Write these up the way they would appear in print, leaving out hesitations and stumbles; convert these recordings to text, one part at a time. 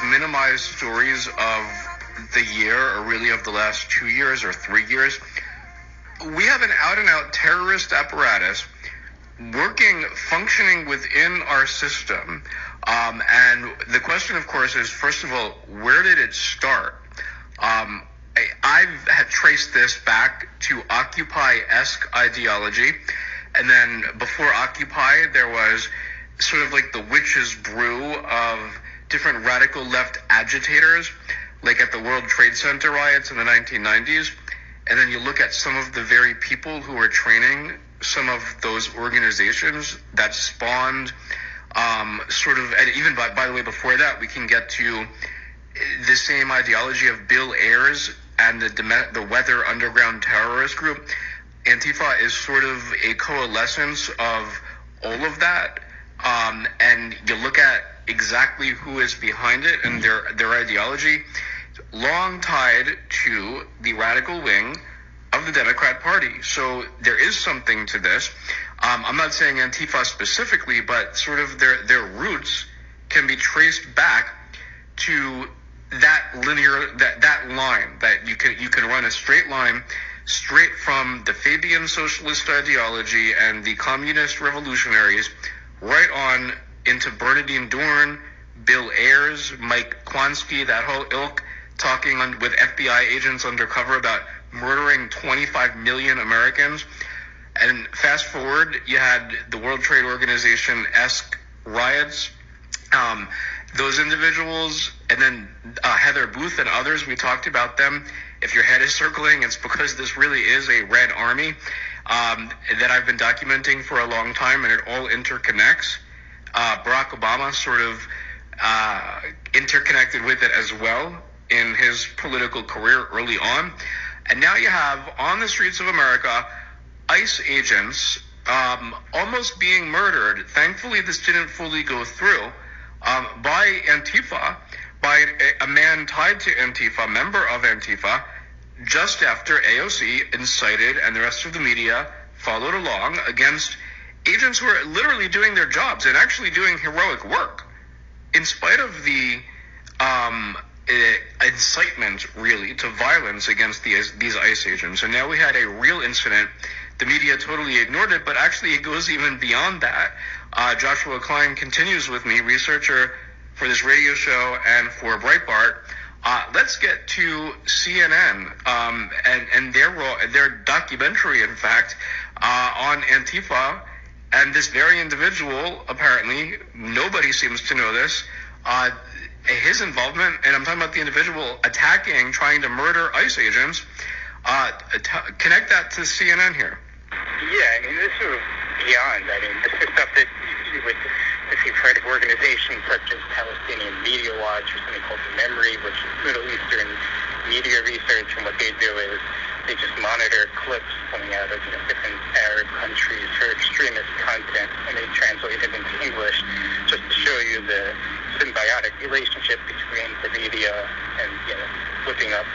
minimized stories of the year, or really of the last 2 years or 3 years. We have an out-and-out terrorist apparatus functioning within our system. And the question, of course, is, first of all, where did it start? I've had traced this back to Occupy-esque ideology. And then before Occupy, there was sort of like the witch's brew of different radical left agitators, like at the World Trade Center riots in the 1990s. And then you look at some of the very people who were training some of those organizations that spawned and even by the way, before that, we can get to the same ideology of Bill Ayers and the Weather Underground terrorist group. Antifa is sort of a coalescence of all of that. And you look at exactly who is behind it and their ideology, long tied to the radical wing of the Democrat Party. So there is something to this. I'm not saying Antifa specifically, but sort of their roots can be traced back to that line that you can run a straight line straight from the Fabian socialist ideology and the communist revolutionaries right on into Bernardine Dohrn, Bill Ayers, Mike Klonsky, that whole ilk, talking with FBI agents undercover about murdering 25 million Americans. And fast forward, you had the World Trade Organization-esque riots. Those individuals, and then Heather Booth and others, we talked about them. If your head is circling, it's because this really is a red army that I've been documenting for a long time, and it all interconnects. Barack Obama sort of interconnected with it as well in his political career early on. And now you have, on the streets of America, ICE agents almost being murdered. Thankfully, this didn't fully go through. By Antifa, by a man tied to Antifa, member of Antifa, just after AOC incited and the rest of the media followed along against agents who are literally doing their jobs and actually doing heroic work, in spite of the incitement, really, to violence against these ICE agents. And now we had a real incident. The media totally ignored it, but actually it goes even beyond that. Joshua Klein continues with me, researcher for this radio show and for Breitbart. Let's get to CNN and their documentary, in fact, on Antifa. And this very individual, apparently, nobody seems to know this, his involvement, and I'm talking about the individual attacking, trying to murder ICE agents. Connect that to CNN here. Yeah, I mean, this is beyond. I mean, this is stuff that if you've heard of organizations such as Palestinian Media Watch or something called Memory, which is Middle Eastern media research, and what they do is they just monitor clips coming out of different Arab countries for extremist content, and they translate it into English just to show you the symbiotic relationship between the media and whipping up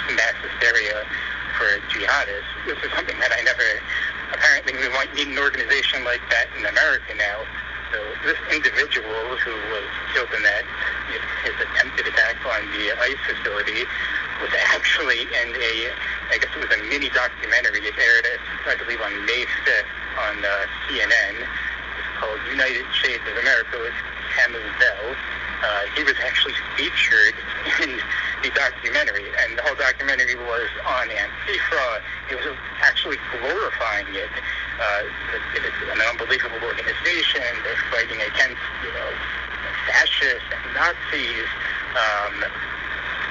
some mass hysteria for jihadists. This is something that I never. Apparently, we might need an organization like that in America now. So this individual who was killed in that, his attempted attack on the ICE facility, was actually in I guess it was a mini documentary. It aired, I believe, on May 5th on CNN. It's called United Shades of America with Camus Bell. He was actually featured in the documentary, and the whole documentary was on Antifa. He was actually glorifying it. It's an unbelievable organization. They're fighting against, fascists and Nazis.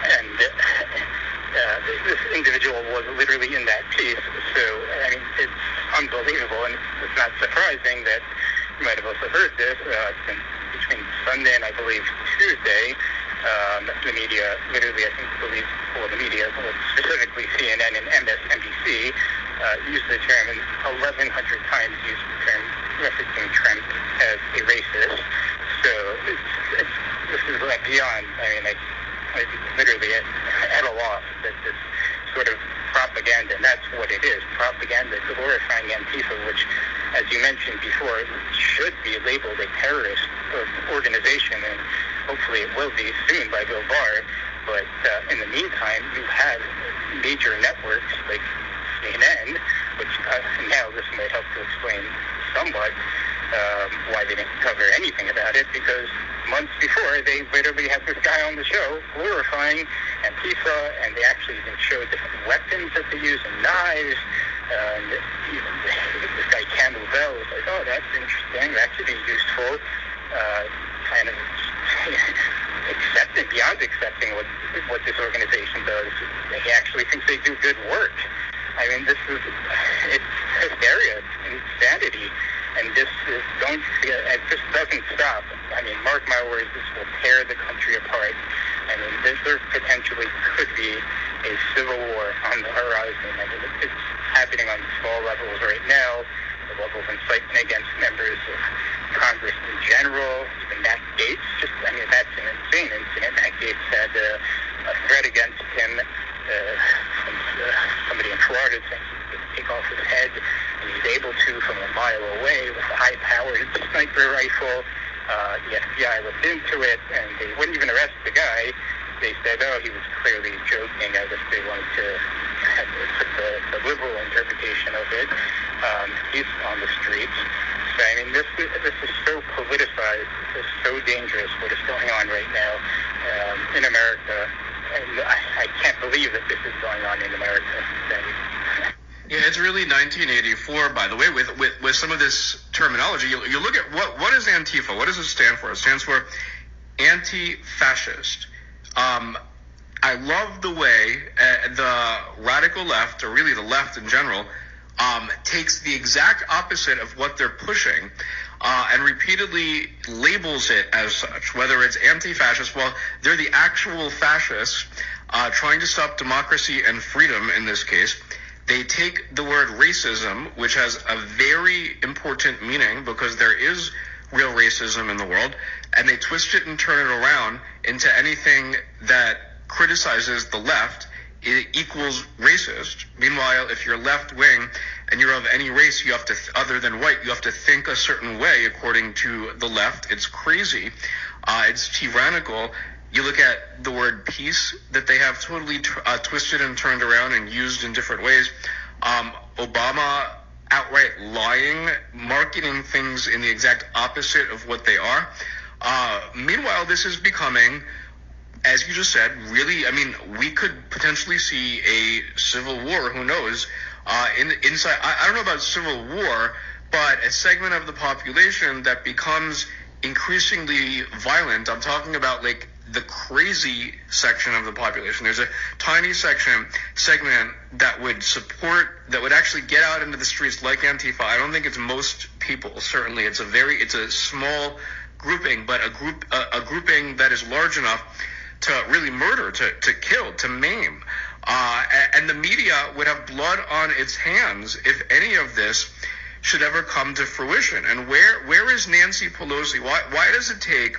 And this individual was literally in that piece. So, I mean, it's unbelievable, and it's not surprising that you might have also heard this. Between Sunday and, I believe, Tuesday, the media, literally, the media, specifically CNN and MSNBC, used the term 1,100 times, used the term referencing Trump as a racist. So this is like beyond. I mean, I literally at a loss that this sort of propaganda, and that's what it is, propaganda glorifying Antifa, which, as you mentioned before, should be labeled a terrorist organization. And hopefully it will be soon by Bill Barr. But in the meantime, you have major networks like CNN, which now this might help to explain somewhat why they didn't cover anything about it, because months before they literally had this guy on the show glorifying Antifa, and they actually even showed different weapons that they use and knives. And this guy Campbell Bell was like, oh, that's interesting, that could be useful. Kind of beyond accepting what this organization does. He actually thinks they do good work. I mean, it's hysteria, it's insanity, and this is going to, it just doesn't stop. I mean, mark my words, this will tear the country apart. I mean, there potentially could be a civil war on the horizon. I mean, it's happening on small levels right now, the level of incitement against members of Congress in general. Even Matt Gaetz, that's an insane incident. Matt Gaetz had a threat against him from somebody in Florida saying he could take off his head, and he's able to from a mile away with a high-powered sniper rifle. The FBI looked into it, and they wouldn't even arrest the guy. They said, oh, he was clearly joking. I guess they wanted to put the liberal interpretation of it. He's on the streets. So, I mean, this is so politicized. It's so dangerous what is going on right now in America. And I can't believe that this is going on in America. Yeah, it's really 1984, by the way, with some of this terminology. You look at what is Antifa? What does it stand for? It stands for anti-fascist. I love the way the radical left, or really the left in general, takes the exact opposite of what they're pushing and repeatedly labels it as such, whether it's anti-fascist. Well, they're the actual fascists trying to stop democracy and freedom in this case. They take the word racism, which has a very important meaning because there is real racism in the world, and they twist it and turn it around into anything that criticizes the left. It equals racist. Meanwhile, if you're left wing and you're of any race, you have to, other than white, you have to think a certain way according to the left. It's crazy. It's tyrannical. You look at the word peace that they have totally twisted and turned around and used in different ways. Obama outright lying, marketing things in the exact opposite of what they are. Meanwhile, this is becoming, as you just said, really, I mean, we could potentially see a civil war, who knows, inside, I don't know about civil war, but a segment of the population that becomes increasingly violent. I'm talking about like the crazy section of the population. There's a tiny segment that would actually get out into the streets like Antifa. I don't think it's most people, certainly. It's a small grouping, but a grouping that is large enough to really murder, to kill, to maim. And the media would have blood on its hands if any of this should ever come to fruition. And where is Nancy Pelosi? Why does it take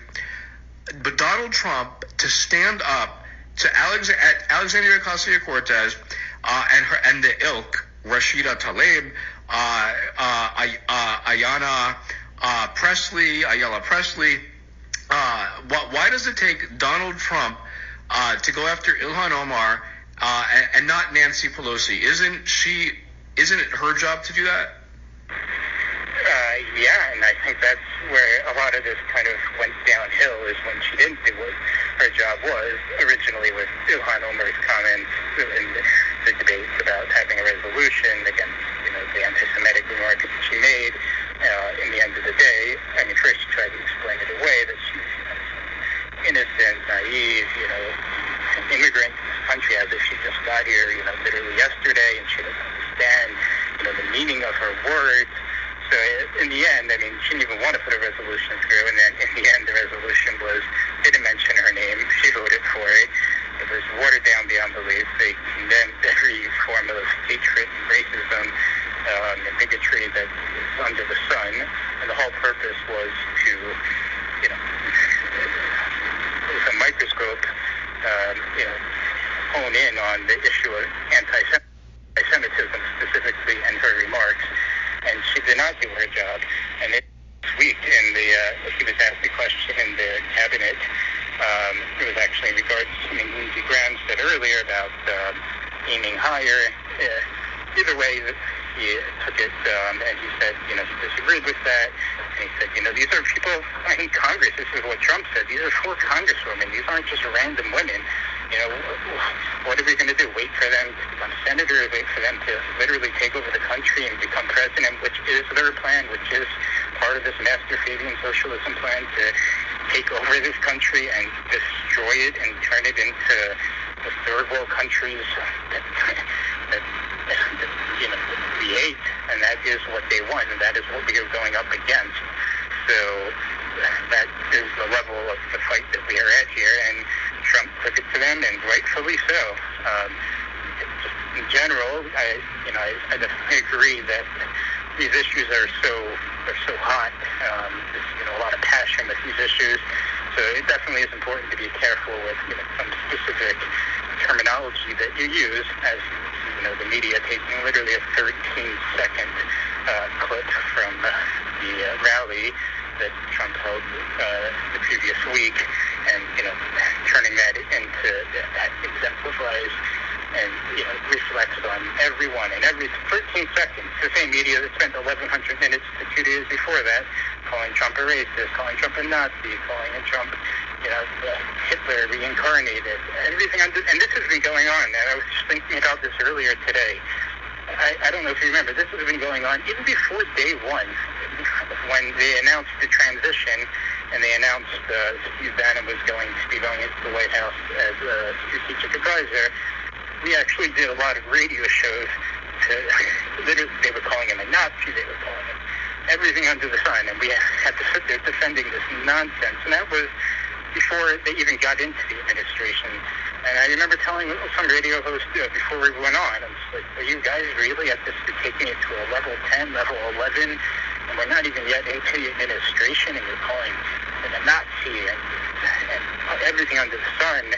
Donald Trump to stand up to Alexandria Ocasio-Cortez and the ilk, Rashida Tlaib, Ayala Presley? Why does it take Donald Trump to go after Ilhan Omar and not Nancy Pelosi? Isn't it her job to do that? Yeah, and I think that's where a lot of this kind of went downhill, is when she didn't do what her job was originally with Ilhan Omar's comments in the debates about having a resolution against, the anti-Semitic remarks that she made. In the end of the day, I mean, first she tried to explain it away, that she's innocent, naive, immigrant to this country as if she just got here, literally yesterday, and she doesn't understand, the meaning of her words. So in the end, I mean, she didn't even want to put a resolution through, and then in the end, the resolution didn't mention her name. She voted for it. It was watered down beyond belief. They condemned every form of hatred and racism and bigotry that is under the sun, and the whole purpose was to, with a microscope, hone in on the issue of anti-Semitism specifically and her remarks. And she did not do her job. And this week, he was asked the question in the cabinet, aiming higher. Either way, he took it, and he said, he disagreed with that. And he said, these are people in Congress. This is what Trump said. These are 4 congresswomen. These aren't just random women. What are we going to do? Wait for them to become senators? Wait for them to literally take over the country and become president, which is their plan, which is part of this master Fabian socialism plan to take over this country and destroy it and turn it into the third world countries that we hate, and that is what they want, and that is what we are going up against. So that is the level of the fight that we are at here, and Trump took it to them, and rightfully so. In general, I definitely agree that these issues are so hot. There's a lot of passion with these issues, so it definitely is important to be careful with some specific terminology that you use, as the media taking literally a 13-second clip from the rally that Trump held the previous week, and turning that into that exemplifies and reflects on everyone and every 13 seconds. The same media that spent 1,100 minutes the 2 days before that calling Trump a racist, calling Trump a Nazi, calling Trump Hitler reincarnated, everything. And this has been going on. And I was just thinking about this earlier today. I don't know if you remember, this has been going on even before day one, when they announced the transition and they announced Steve Bannon was going to be going into the White House as a strategic advisor. We actually did a lot of radio shows literally, they were calling him a Nazi, they were calling him everything under the sun, and we had to sit there defending this nonsense. And that was before they even got into the administration. And I remember telling some radio host before we went on, I was like, are you guys really at this, taking it to a level 10, level 11, and we're not even yet into the administration, and you're calling him a Nazi and everything under the sun?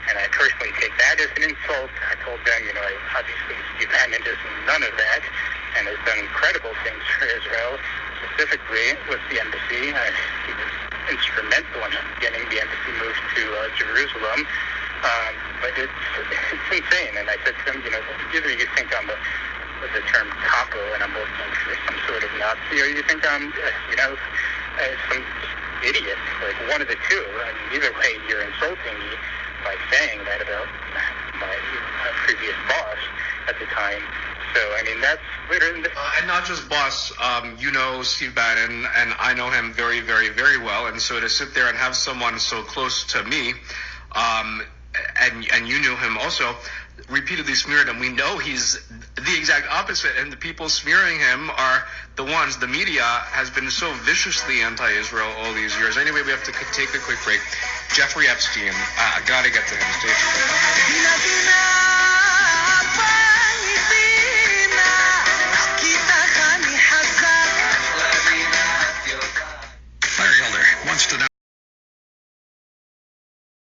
And I personally take that as an insult. I told them, obviously Steve Bannon does none of that and has done incredible things for Israel, specifically with the embassy. He was instrumental in getting the embassy moved to Jerusalem. But it's insane. And I said to them, either you think I'm the term capo and I'm working for some sort of Nazi, or you think I'm, some idiot, like one of the two. I mean, either way, you're insulting me by saying that about my previous boss at the time. So, I mean, that's literally... and not just boss, Steve Bannon, and I know him very, very, very well, and so to sit there and have someone so close to me, and you knew him also, repeatedly smeared him. We know he's the exact opposite, and the people smearing him are the ones. The media has been so viciously anti-Israel all these years. Anyway, we have to take a quick break. Jeffrey Epstein, I gotta get to him. Stay tuned.